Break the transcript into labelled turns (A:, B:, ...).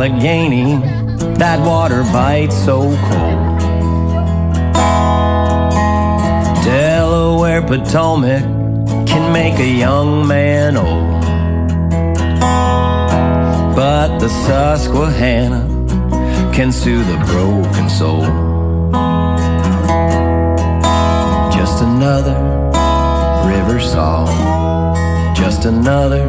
A: Allegheny, that water bites so cold. Delaware, Potomac can make a young man old, but the Susquehanna can soothe a broken soul. Just another river song, just another